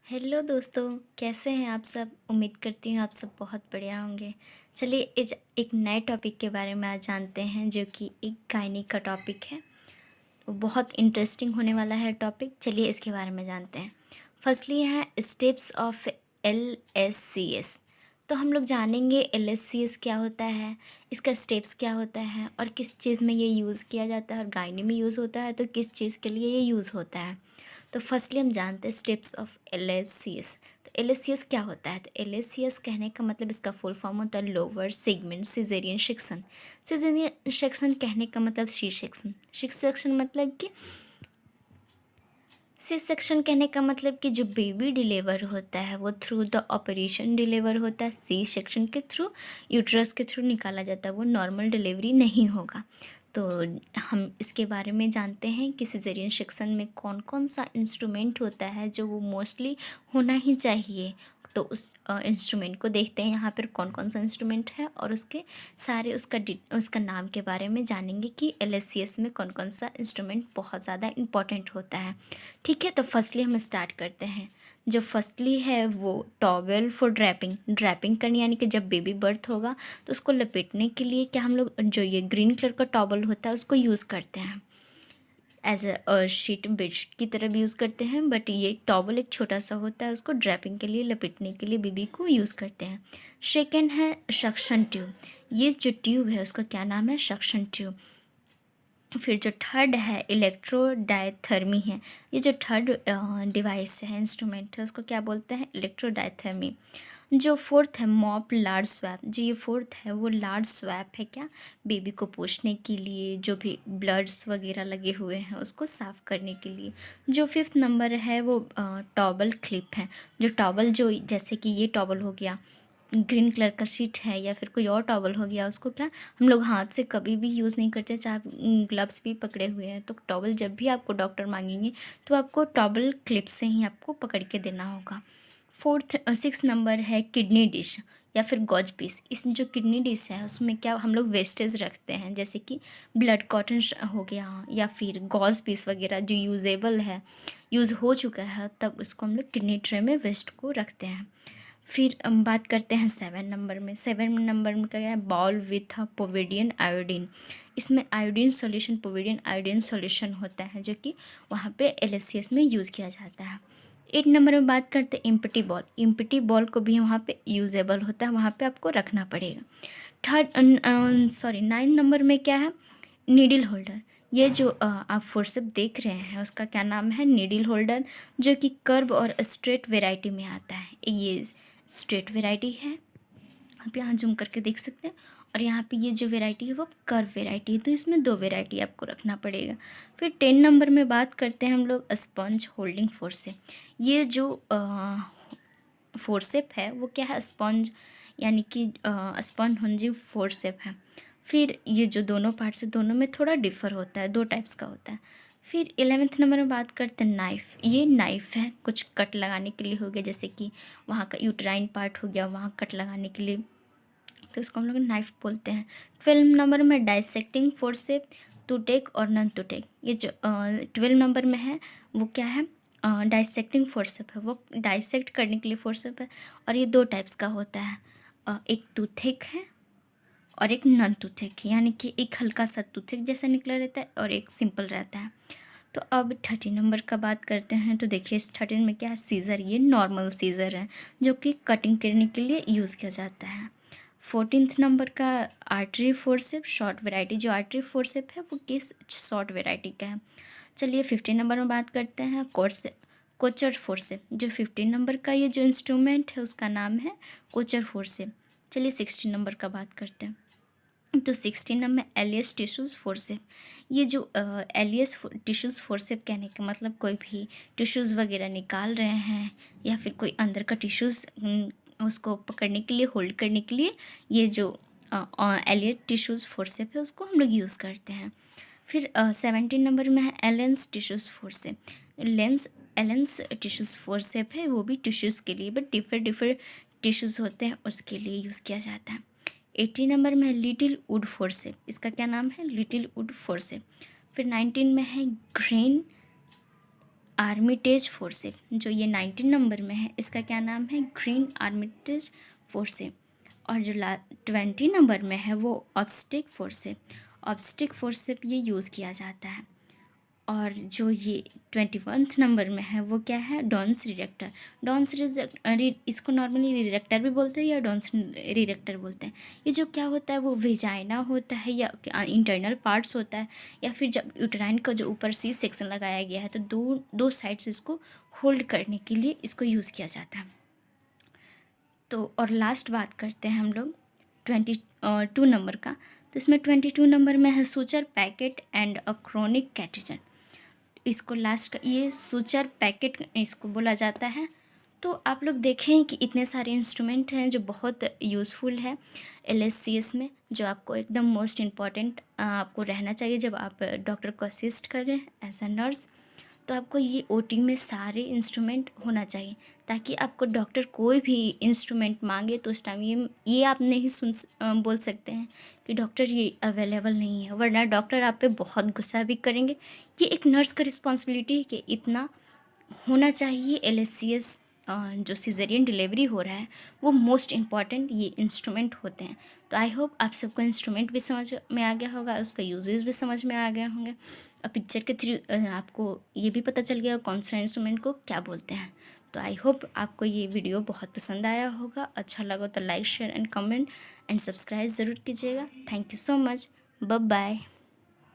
Hello दोस्तों, कैसे हैं आप सब। उम्मीद करती हूँ आप सब बहुत बढ़िया होंगे। चलिए इस एक नए टॉपिक के बारे में आज जानते हैं, जो कि एक गायनी का टॉपिक है। तो बहुत इंटरेस्टिंग होने वाला है टॉपिक। चलिए इसके बारे में जानते हैं। फर्स्टली है स्टेप्स ऑफ LSCS। तो हम लोग जानेंगे LSCS क्या होता है, इसका स्टेप्स क्या होता है और किस चीज़ में ये यूज़ किया जाता है, और गायनी में यूज़ होता है तो किस चीज़ के लिए ये यूज़ होता है। तो फर्स्टली हम जानते हैं स्टेप्स ऑफ LSCS। तो LSCS क्या होता है। तो LSCS कहने का मतलब इसका फुल फॉर्म होता है lower segment caesarean section. Caesarean section कहने का मतलब सी सेक्शन। सी सेक्शन मतलब कि सी सेक्शन कहने का मतलब कि जो बेबी डिलीवर होता है वो थ्रू द ऑपरेशन डिलीवर होता है। सी सेक्शन के थ्रू, यूट्रस के थ्रू निकाला जाता है, वो नॉर्मल डिलीवरी नहीं होगा। तो हम इसके बारे में जानते हैं कि सिजेरियन सेक्शन में कौन कौन सा इंस्ट्रूमेंट होता है जो वो मोस्टली होना ही चाहिए। तो उस इंस्ट्रूमेंट को देखते हैं यहाँ पर कौन कौन सा इंस्ट्रूमेंट है, और उसके सारे उसका नाम के बारे में जानेंगे कि LSCS में कौन कौन सा इंस्ट्रूमेंट बहुत ज़्यादा इम्पॉर्टेंट होता है। ठीक है, तो फर्स्टली हम स्टार्ट करते हैं। जो फर्स्टली है वो टॉवेल फॉर ड्रैपिंग। ड्रैपिंग करनी यानी कि जब बेबी बर्थ होगा तो उसको लपेटने के लिए क्या हम लोग जो ये ग्रीन कलर का टॉवल होता है उसको यूज़ करते हैं। एज अ शीट बेडशीट की तरह भी यूज़ करते हैं, बट ये टॉवल एक छोटा सा होता है, उसको ड्रैपिंग के लिए लपेटने के लिए बेबी को यूज़ करते हैं। सेकेंड है सक्शन ट्यूब। ये जो ट्यूब है उसका क्या नाम है, सक्शन ट्यूब। फिर जो थर्ड है इलेक्ट्रोडायथर्मी है। ये जो थर्ड डिवाइस है, इंस्ट्रूमेंट है, उसको क्या बोलते हैं, इलेक्ट्रोडायथर्मी। जो फोर्थ है मॉप लार्ज स्वैप। जो ये फोर्थ है वो लार्ज स्वैप है, क्या, बेबी को पोंछने के लिए, जो भी ब्लड्स वगैरह लगे हुए हैं उसको साफ़ करने के लिए। जो फिफ्थ नंबर है वो टॉवल क्लिप है। जो टॉवल, जो जैसे कि ये टॉवल हो गया, ग्रीन कलर का शीट है या फिर कोई और टॉवल हो गया, उसको क्या हम लोग हाथ से कभी भी यूज़ नहीं करते, चाहे आप ग्लव्स भी पकड़े हुए हैं। तो टॉवल जब भी आपको डॉक्टर मांगेंगे तो आपको टॉवल क्लिप से ही आपको पकड़ के देना होगा। सिक्स नंबर है किडनी डिश या फिर गॉज पीस। इस जो किडनी डिश है उसमें क्या हम लोग वेस्टेज रखते हैं, जैसे कि ब्लड कॉटन हो गया या फिर गॉज पीस वगैरह जो यूजेबल है, यूज़ हो चुका है, तब उसको हम लोग किडनी ट्रे में वेस्ट को रखते हैं। फिर हम बात करते हैं 7 नंबर में। 7 नंबर में क्या है, बॉल विथ पोविडियन आयोडीन। इसमें आयोडीन सॉल्यूशन, पोविडियन आयोडीन सॉल्यूशन होता है, जो कि वहाँ पे LSCS में यूज़ किया जाता है। 8 नंबर में बात करते हैं इम्पटी बॉल। इम्पटी बॉल को भी वहाँ पे यूजेबल होता है, वहाँ पे आपको रखना पड़ेगा। 9 नंबर में क्या है, नीडल होल्डर। ये जो आप फोर्सेप देख रहे हैं उसका क्या नाम है, नीडल होल्डर, जो कि कर्व और स्ट्रेट वेराइटी में आता है। ये स्ट्रेट वेराइटी है, आप यहाँ जूम करके देख सकते हैं, और यहाँ पे ये जो वेराइटी है वो कर्व वेराइटी है। तो इसमें दो वेराइटी आपको रखना पड़ेगा। फिर 10 नंबर में बात करते हैं हम लोग स्पंज होल्डिंग फोर्सेप। ये जो फोर्सेप है वो क्या है, स्पंज यानी कि स्पंज होंजिंग फोर्सेप है। फिर ये जो दोनों पार्ट्स है दोनों में थोड़ा डिफर होता है, दो टाइप्स का होता है। फिर 11th नंबर में बात करते हैं नाइफ़। ये नाइफ़ है, कुछ कट लगाने के लिए हो गया, जैसे कि वहाँ का यूट्राइन पार्ट हो गया, वहाँ कट लगाने के लिए, तो इसको हम लोग नाइफ बोलते हैं। 12 नंबर में डाइसेक्टिंग फोर्सेप, टू टेक और नन टू टेक। ये जो 12 नंबर में है वो क्या है, डाइसेक्टिंग फोर्सेप है, वो डाइसेक्ट करने के लिए फोर्सेप है। और ये दो टाइप्स का होता है, एक टूथिक है और एक नन टूथिक है, यानी कि एक हल्का सा टूथिक जैसा निकला रहता है और एक सिंपल रहता है। तो अब 13 नंबर का बात करते हैं। तो देखिए इस 13 में क्या है, सीज़र। ये नॉर्मल सीज़र है जो कि कटिंग करने के लिए यूज़ किया जाता है। 14th नंबर का आर्टरी फोर्सेप शॉर्ट वेराइटी। जो आर्टरी फोर्सेप है वो किस शॉर्ट वेराइटी का है। चलिए 15 नंबर में बात करते हैं कोचर फोर्सेप। जो 15 नंबर का ये जो इंस्ट्रूमेंट है उसका नाम है कोचर फोर्सेप। चलिए 16 नंबर का बात करते हैं। तो 16 नंबर एलियस टिश्यूज़ फोर्सेप। ये जो एलियस टिश्यूज़ फोर्सेप कहने का मतलब कोई भी टिश्यूज़ वगैरह निकाल रहे हैं या फिर कोई अंदर का टिश्यूज़ उसको पकड़ने के लिए, होल्ड करने के लिए, ये जो एलियस टिश्यूज़ फोर्सेप है उसको हम लोग यूज़ करते हैं। फिर 17 नंबर में है एलेंस टिश्यूज़ फोर्सेप। एलेंस टिश्यूज़ फोर्सेप है, वो भी टिश्यूज़ के लिए, बट डिफरेंट टिश्यूज़ होते हैं उसके लिए यूज़ किया जाता है। 18 नंबर में है लिटिल वुड फोर्सेप। इसका क्या नाम है, लिटिल वुड फोर्सेप। फिर 19 में है ग्रेन आर्मिटेज फोर्सेप, जो ये 19 नंबर में है, इसका क्या नाम है? Green Armitage forcep. और जो 20 नंबर में है वो ऑब्स्टिक फोर्सेप। ऑब्स्टिक फोर्सेप ये यूज़ किया जाता है। और जो ये 21 नंबर में है वो क्या है? डॉन्स रिडक्टर। डॉन्स इसको नॉर्मली रिडक्टर भी बोलते हैं या डॉन्स रिडक्टर बोलते हैं। ये जो क्या होता है, वो वेजाइना होता है या इंटरनल पार्ट्स होता है, या फिर जब यूट्राइन का जो ऊपर सी सेक्शन लगाया गया है तो दो साइड से इसको होल्ड करने के लिए इसको यूज़ किया जाता है। तो और लास्ट बात करते हैं हम लोग 22 नंबर का। तो इसमें 22 नंबर में है suture packet and a chronic catagen. इसको लास्ट का ये सूचर पैकेट इसको बोला जाता है। तो आप लोग देखें कि इतने सारे इंस्ट्रूमेंट हैं जो बहुत यूज़फुल है LSCS में, जो आपको एकदम मोस्ट इम्पॉर्टेंट आपको रहना चाहिए जब आप डॉक्टर को असिस्ट कर रहे हैं एज अ नर्स। तो आपको ये OT में सारे इंस्ट्रूमेंट होना चाहिए, ताकि आपको डॉक्टर कोई भी इंस्ट्रूमेंट मांगे तो उस टाइम ये आप नहीं बोल सकते हैं कि डॉक्टर ये अवेलेबल नहीं है, वरना डॉक्टर आप पे बहुत गुस्सा भी करेंगे। ये एक नर्स का रिस्पॉन्सिबिलिटी है कि इतना होना चाहिए। LSCS जो सिजेरियन डिलीवरी हो रहा है वो मोस्ट इम्पॉर्टेंट ये इंस्ट्रूमेंट होते हैं। तो आई होप आप सबको इंस्ट्रूमेंट भी समझ में आ गया होगा, उसका यूजेस भी समझ में आ गए होंगे, और पिक्चर के थ्रू आपको ये भी पता चल गया कौन सा इंस्ट्रूमेंट को क्या बोलते हैं। तो आई होप आपको ये वीडियो बहुत पसंद आया होगा। अच्छा लगा तो like share and comment and subscribe ज़रूर कीजिएगा। Thank you so much. Bye bye.